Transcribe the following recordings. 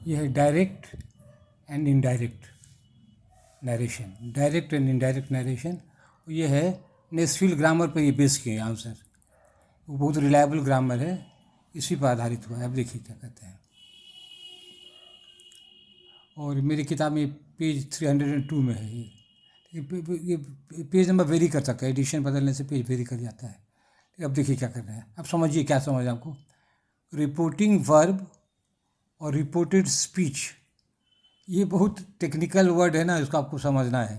ये है direct and indirect narration. Direct and indirect narration ये है नेस्फिल ग्रामर पर ये बेस किए आंसर। वो बहुत रिलायबल ग्रामर है, इसी पर आधारित हुआ है। अब देखिए क्या कहते हैं। और मेरी किताब में पेज 302 में है ये पेज नंबर वेरी कर सकता है, एडिशन बदलने से पेज वेरी कर जाता है। अब देखिए क्या कर रहे हैं। अब समझिए क्या समझ आपको। रिपोर्टिंग वर्ब और रिपोर्टेड स्पीच, ये बहुत टेक्निकल वर्ड है ना, इसको आपको समझना है।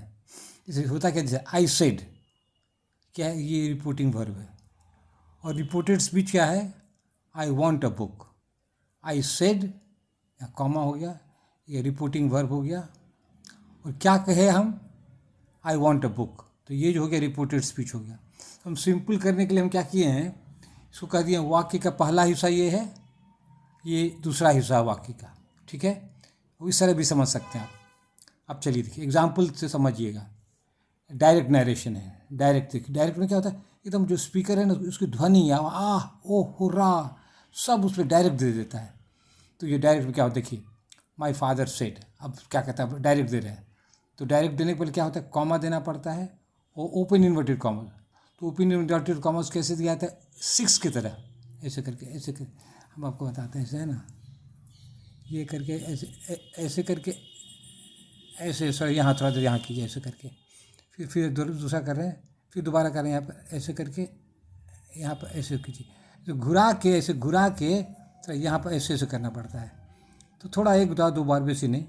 जैसे होता क्या, जैसे आई सेड, क्या है ये रिपोर्टिंग वर्ब है। और रिपोर्टेड स्पीच क्या है, I want a book. I said या कॉमा हो गया, ये रिपोर्टिंग वर्ब हो गया। और क्या कहे हम, आई वॉन्ट अ बुक, तो ये जो हो गया रिपोर्टेड स्पीच हो गया। हम सिंपल करने के लिए हम क्या किए हैं, इसको कह दिए वाक्य का पहला हिस्सा ये है, ये दूसरा हिस्सा वाक्य का, ठीक है। वो इस तरह भी समझ सकते हैं आप। अब चलिए देखिए एग्जाम्पल से समझिएगा। डायरेक्ट नरेशन है। डायरेक्ट देखिए, डायरेक्ट में क्या होता है, एकदम जो स्पीकर है ना उसकी ध्वनि आह ओ हुर्रा सब उस पर डायरेक्ट दे देता है। तो ये डायरेक्ट में क्या होता है, देखिए माई फादर सेड, अब क्या कहता है, डायरेक्ट दे रहे हैं। तो डायरेक्ट देने के पहले क्या होता है, कॉमा देना पड़ता है, और ओपन इन्वर्टेड कॉमर्स। तो ओपन इन्वर्टेड कॉमर्स कैसे दिया जाता है, 6 की तरह, ऐसे करके, ऐसे करके हम आपको बताते हैं, ऐसे है ना, ये करके ऐसे ऐसे करके, ऐसे सॉरी यहाँ थोड़ा देर यहाँ कीजिए, ऐसे करके, फिर दूसरा कर रहे हैं, फिर दोबारा कर रहे हैं यहाँ पर ऐसे करके, यहाँ पर ऐसे कीजिए, तो घुरा के ऐसे घुरा के, तो यहाँ पर ऐसे ऐसे करना पड़ता है। तो थोड़ा एक बता दो बार वैसे नहीं,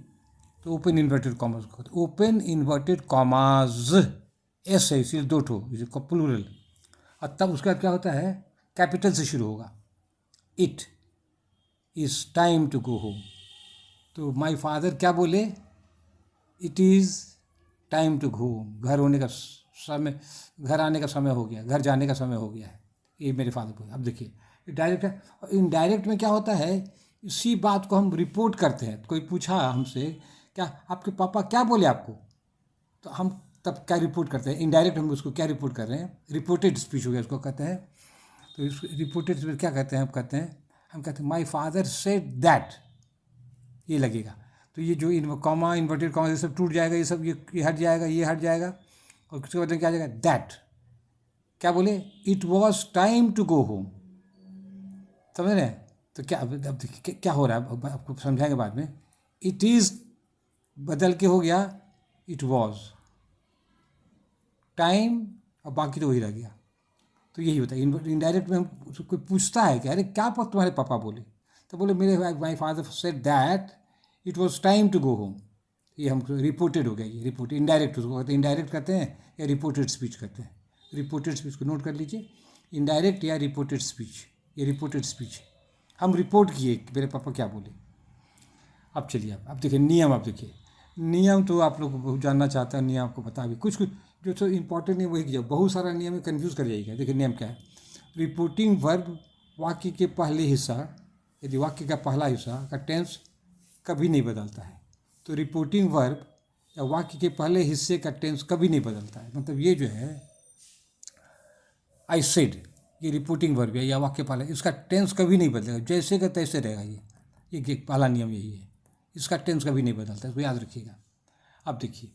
तो ओपन इन्वर्टेड कॉमर्स को, ओपन इन्वर्टेड कॉमाज, एस है इसीलिए 2 ठो, प्लूरल। और तब उसका क्या होता है, कैपिटल से शुरू होगा, it is time to go home. तो माई फादर क्या बोले, it is time to go home, घर होने का समय, घर आने का समय हो गया, घर जाने का समय हो गया है, ये मेरे फादर बोले। अब देखिए डायरेक्ट है। और इनडायरेक्ट में क्या होता है, इसी बात को हम रिपोर्ट करते हैं। कोई पूछा हमसे, क्या आपके पापा क्या बोले आपको, तो हम तब क्या रिपोर्ट करते हैं, इनडायरेक्ट हम उसको क्या रिपोर्ट कर रहे हैं, रिपोर्टेड स्पीच हो गया उसको कहते हैं। तो इस रिपोर्टेड स्पीच क्या कहते हैं, हम कहते हैं माई फादर सेड दैट, ये लगेगा। तो ये जो कॉमा इन्वर्टेड कॉमा ये सब टूट जाएगा, ये सब ये हट जाएगा, ये हट जाएगा, और उसके बाद क्या आ जाएगा, दैट क्या बोले, it was time to go home. समझ रहे हैं। तो क्या अब देखिए क्या हो रहा है, अब आपको समझाएंगे बाद में। इट इज़ बदल के हो गया इट वॉज, टाइम, और बाकी तो वही रह गया। तो यही होता है इनडायरेक्ट में। हम कोई पूछता है कि अरे क्या तुम्हारे पापा बोले, तो बोले मेरे my father said that it was time to go home. ये हम रिपोर्टेड हो गया, ये रिपोर्ट इनडायरेक्ट उसको कहते हैं, इनडायरेक्ट कहते हैं या रिपोर्टेड स्पीच कहते हैं। रिपोर्टेड स्पीच को नोट कर लीजिए, इनडायरेक्ट या रिपोर्टेड स्पीच, ये रिपोर्टेड स्पीच, हम रिपोर्ट किए कि मेरे पापा क्या बोले। अब चलिए अब देखिए नियम। अब देखिए नियम तो आप लोग बहुत जानना चाहता है, नियम आपको बता भी कुछ जो तो इम्पोर्टेंट नहीं वही किया, बहुत सारा नियम है, कन्फ्यूज़ कर जाएगा। देखिए नियम क्या है, रिपोर्टिंग वर्ब वाक्य के पहले हिस्सा, यदि वाक्य का पहला हिस्सा का टेंस कभी नहीं बदलता है, तो रिपोर्टिंग वर्ब या वाक्य के पहले हिस्से का टेंस कभी नहीं बदलता है। मतलब ये जो है आई सेड, ये रिपोर्टिंग वर्ब है या वाक्य पहला, इसका टेंस कभी नहीं बदलेगा, जैसे का तैसे रहेगा। ये पहला नियम यही है, इसका टेंस कभी नहीं बदलता, इसको याद रखिएगा। अब देखिए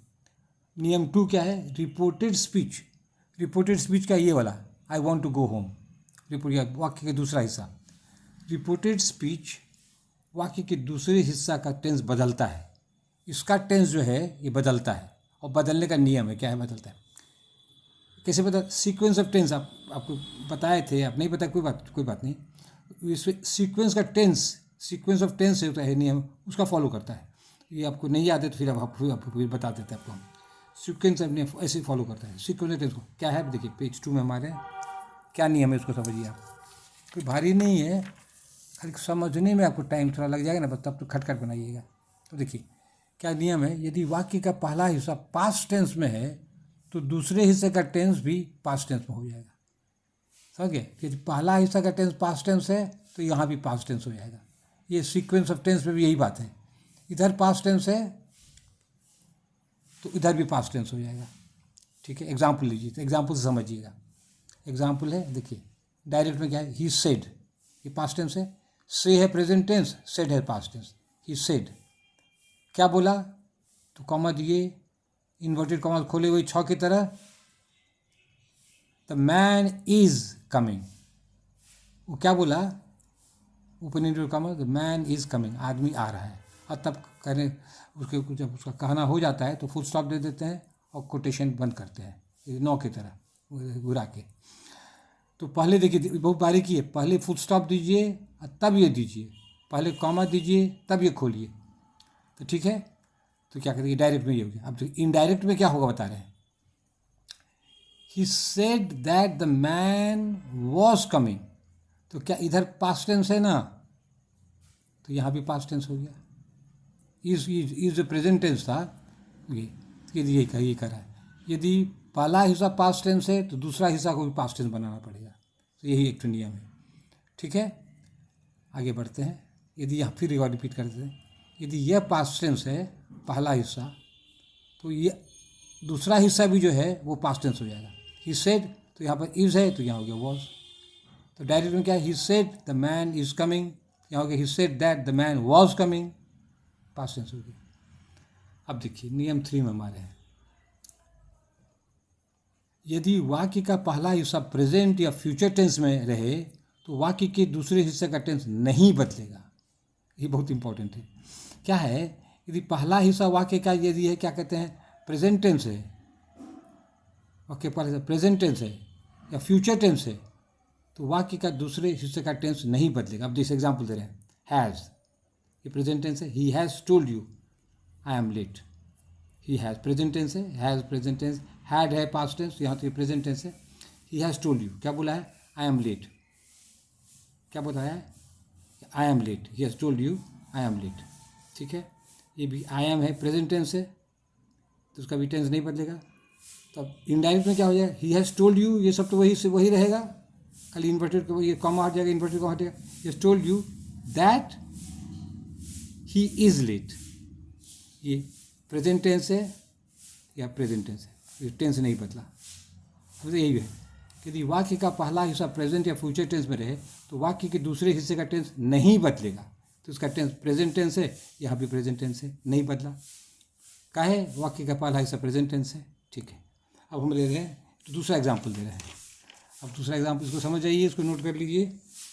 नियम 2 क्या है, रिपोर्टेड स्पीच। रिपोर्टेड स्पीच का ये वाला, I want to go home, report या वाक्य का दूसरा हिस्सा। रिपोर्टेड स्पीच वाक्य के दूसरे हिस्सा का टेंस बदलता है, इसका टेंस जो है ये बदलता है, और बदलने का नियम है, क्या है बदलता है, कैसे बदल, सीक्वेंस ऑफ टेंस आपको बताए थे, आप नहीं बताए कोई बात नहीं। इसमें सीक्वेंस का टेंस, सीक्वेंस ऑफ टेंस होता है नियम, उसका फॉलो करता है। ये आपको नहीं याद है तो फिर आपको फिर बता देते हैं आपको हम। सीक्वेंस ऑफ ऐसे फॉलो करता है, सीक्वेंस ऑफ टेंस को क्या है, देखिए पेज 2 में हमारे क्या नियम है उसको समझिए आप। कोई भारी नहीं है, खाली समझने में आपको टाइम थोड़ा लग जाएगा ना, बस तब तो खटखट बनाइएगा। तो देखिए क्या नियम है, यदि वाक्य का पहला हिस्सा पास्ट टेंस में है तो दूसरे हिस्से का टेंस भी पास्ट टेंस में हो जाएगा। समझ गए, यदि पहला हिस्सा का टेंस पास्ट टेंस है तो यहाँ भी पास्ट टेंस हो जाएगा। ये सीक्वेंस ऑफ टेंस में भी यही बात है, इधर पास्ट टेंस है तो इधर भी पास्ट टेंस हो जाएगा। ठीक है, एग्जाम्पल लीजिए, तो एग्जाम्पल से समझिएगा। एग्जाम्पल है, देखिए डायरेक्ट में क्या है, ही सेड, ये पास्ट टेंस है, से है प्रेजेंट टेंस, सेड है पास्ट टेंस। ही सेड, क्या बोला, तो कॉमा दिए, इन्वर्टेड कॉमा खोले हुए छः की तरह, द मैन इज कमिंग, वो क्या बोला, open inverted comma, the man is coming, आदमी आ रहा है। और तब करें उसके जब उसका कहना हो जाता है तो फुल स्टॉप दे देते हैं और कोटेशन बंद करते हैं नौ की तरह घुरा के। तो पहले देखिए बहुत बारीकी है, पहले फुल स्टॉप दीजिए और तब ये दीजिए, पहले कॉमा दीजिए तब ये खोलिए, तो ठीक है। तो क्या करेंगे, डायरेक्ट में ये हो गया। अब इनडायरेक्ट में क्या होगा बता रहे हैं, ही said that the man was coming, तो क्या इधर पास्ट टेंस है ना, तो यहाँ भी पास्ट टेंस हो गया। इज जो प्रेजेंट टेंस था ये कर रहा है। यदि पहला हिस्सा पास्ट टेंस है तो दूसरा हिस्सा को भी पास्ट टेंस बनाना पड़ेगा, तो यही एक नियम है, ठीक है। आगे बढ़ते हैं। यदि यहाँ फिर एक बार रिपीट करते हैं, यदि यह पास्ट टेंस है पहला हिस्सा, तो ये दूसरा हिस्सा भी जो है वो पास्ट टेंस हो जाएगा। ही सेड, तो यहाँ पर इज है तो यहाँ हो गया वॉज। तो डायरेक्ट में क्या है, he said the man is coming, यहाँ हो गया he said that the man was coming, past tense हो गया। अब देखिए नियम 3 में हमारे हैं, यदि वाक्य का पहला हिस्सा प्रेजेंट या फ्यूचर टेंस में रहे तो वाक्य के दूसरे हिस्से का टेंस नहीं बदलेगा। ये बहुत इंपॉर्टेंट है। क्या है, यदि पहला हिस्सा वाक्य का यदि है क्या कहते हैं प्रेजेंट टेंस है, वाक्य पहले प्रेजेंट टेंस है या फ्यूचर टेंस है, तो वाक्य का दूसरे हिस्से का टेंस नहीं बदलेगा। अब जैसे एग्जाम्पल दे रहे हैं, हैज़, ये प्रेजेंट टेंस है, he has told you I am late, he has present tense है, हैज़ प्रेजेंट टेंस, हैड है पास्ट टेंस, यहाँ तो ये प्रेजेंट टेंस है। ही हैज़ टोल्ड यू क्या बोला है, आई एम लेट, क्या बताया है, I am late, he has told you I am late, ठीक है। ये भी आई एम है, प्रेजेंट टेंस है, तो उसका भी टेंस नहीं बदलेगा। तब इनडायरेक्ट में क्या हो जाएगा, ही हैज़ टोल्ड यू, ये सब तो वही से वही रहेगा, खाली इन्वर्टेड को ये कॉमा हट जाएगा, इन्वर्टेड कॉमा हटेगा। He has told you that he is late, ये प्रेजेंट टेंस है या प्रेजेंट टेंस है, ये टेंस नहीं बदला। तो यही है, यदि वाक्य का पहला हिस्सा प्रेजेंट या फ्यूचर टेंस में रहे तो वाक्य के दूसरे हिस्से का टेंस नहीं बदलेगा। तो उसका टेंस प्रेजेंट टेंस है, यहाँ भी प्रेजेंट टेंस है, नहीं बदला। काहे, वाक्य का पहला हिस्सा प्रेजेंट टेंस है, ठीक है। अब हम ले रहे हैं तो दूसरा एग्जाम्पल दे रहे हैं। अब दूसरा एग्जाम्पल इसको समझ जाइए, इसको नोट कर लीजिए,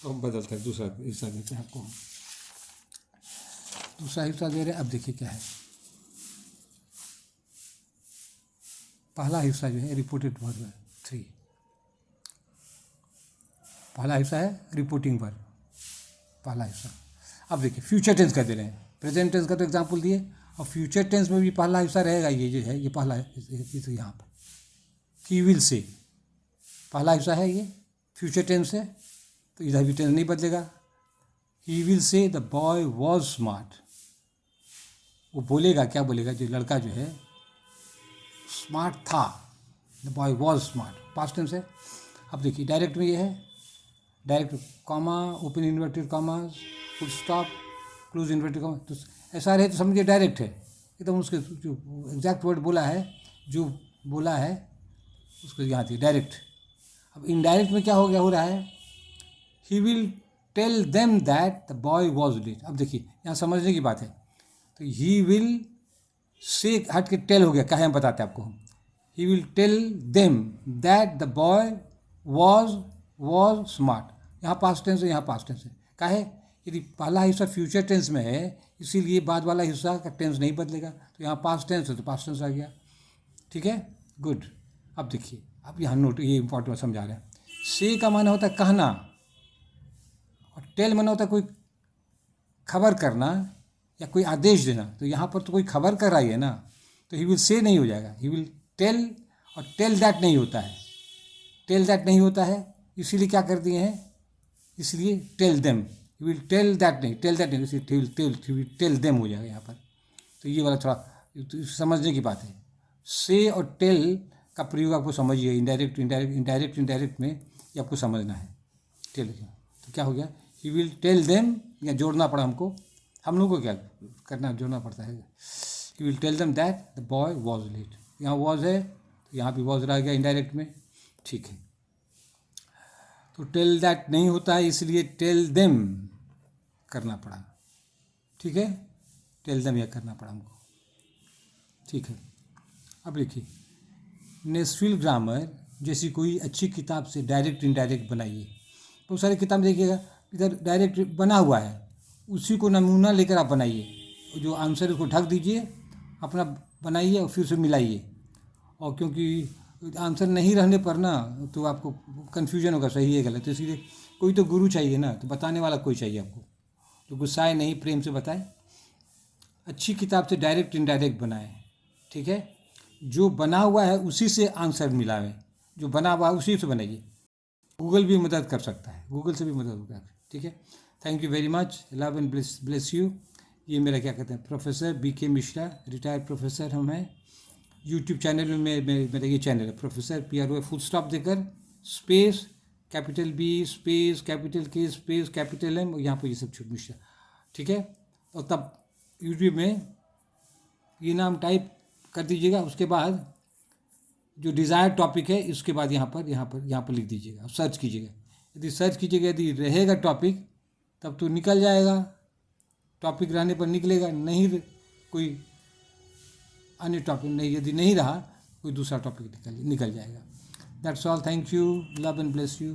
तो हम बदल कर दूसरा हिस्सा देते हैं आपको। दूसरा हिस्सा दे रहे हैं, अब देखिए क्या है। पहला हिस्सा जो है रिपोर्टेड वर्ब है 3, पहला हिस्सा है रिपोर्टिंग वर्ब, पहला हिस्सा। अब देखिए फ्यूचर टेंस का दे रहे हैं, प्रेजेंट टेंस का तो एग्जाम्पल दिए, और फ्यूचर टेंस में भी पहला हिस्सा रहेगा, ये जो है ये पहला तो यहाँ पर ही विल से पहला हिस्सा है, ये फ्यूचर टेंस है, तो इधर भी टेंस नहीं बदलेगा। He will say the boy was smart, वो बोलेगा, क्या बोलेगा, जो लड़का जो है स्मार्ट था, the boy was smart, past tense है। अब देखिए डायरेक्ट में ये है, direct comma, open inverted comma, full stop, close inverted comma, तो ऐसा रहे तो समझिए डायरेक्ट है एकदम, उसके जो एग्जैक्ट वर्ड बोला है, जो बोला है उसको यहाँ थी डायरेक्ट। अब इनडायरेक्ट में क्या हो गया, हो रहा है, he will tell them that the boy was late. अब देखिए यहाँ समझने की बात है, तो ही विल से हट के टेल हो गया, क्या है हम बताते हैं आपको, he will tell them that the boy was smart, यहाँ पास्ट टेंस है, यहाँ पास्ट टेंस है। क्या है, यदि पहला हिस्सा फ्यूचर टेंस में है इसीलिए बाद वाला हिस्सा का टेंस नहीं बदलेगा, तो यहाँ पास्ट टेंस है तो पास्ट टेंस आ गया, ठीक है, गुड। अब देखिए, अब यहाँ नोट, ये इंपॉर्टेंट समझा रहे हैं। से का माना होता है कहना, और टेल माना होता है कोई खबर करना या कोई आदेश देना, तो यहाँ पर तो कोई खबर कर रही है ना, तो ही विल से नहीं हो जाएगा, ही विल टेल, और टेल दैट नहीं होता है, टेल दैट नहीं होता है, इसीलिए क्या कर दिए हैं, इसलिए tell them, he will tell that नहीं, टेल दैट नहीं, इसलिए टेल देम हो जाएगा यहाँ पर। तो ये वाला थोड़ा तो समझने की बात है, से और टेल का प्रयोग आपको समझिए, इनडायरेक्ट में ये आपको समझना है, टेल। तो क्या हो गया, ही विल टेल देम, या जोड़ना पड़ा हमको, हम लोग को क्या करना, जोड़ना पड़ता है। He will tell them that the boy was late, यहाँ वॉज है तो यहाँ भी वॉज रह गया इनडायरेक्ट में, ठीक है। तो टेल दैट नहीं होता है इसलिए टेल देम करना पड़ा, ठीक है। टेल देम, यह करना पड़ा हमको। ठीक है, अब देखिए, नेस्फिल ग्रामर जैसी कोई अच्छी किताब से डायरेक्ट इनडायरेक्ट बनाइए। बहुत सारी किताब देखिएगा इधर डायरेक्ट बना हुआ है, उसी को नमूना लेकर आप बनाइए, जो आंसर उसको ढक दीजिए, अपना बनाइए और फिर उसे मिलाइए। और क्योंकि आंसर नहीं रहने पर ना तो आपको कन्फ्यूजन होगा सही है गलत, तो इसलिए कोई तो गुरु चाहिए ना, तो बताने वाला कोई चाहिए आपको, तो गुस्साए नहीं, प्रेम से बताए। अच्छी किताब से डायरेक्ट इनडायरेक्ट बनाएं, ठीक है। जो बना हुआ है उसी से आंसर मिलावें, जो बना हुआ है उसी से बनाइए। गूगल भी मदद कर सकता है, गूगल से भी मदद होगा, ठीक है। Thank you very much, love and bless you. ये मेरा क्या कहते हैं professor BK Mishra, retired professor हम हैं। यूट्यूब चैनल में मेरा ये चैनल है, प्रोफेसर PRO फुल स्टॉप देकर space capital B space capital K space capital M, यहाँ पर ये सब छूट मिश्रा, ठीक है। और तब यूट्यूब में ये नाम टाइप कर दीजिएगा, उसके बाद जो डिज़ायर टॉपिक है इसके बाद यहाँ पर लिख दीजिएगा, सर्च कीजिएगा। यदि सर्च कीजिएगा, यदि रहेगा टॉपिक तब तो निकल जाएगा, टॉपिक रहने पर निकलेगा, नहीं कोई अन्य टॉपिक नहीं, यदि नहीं रहा कोई दूसरा टॉपिक निकल जाएगा। That's all, thank you, love and bless you.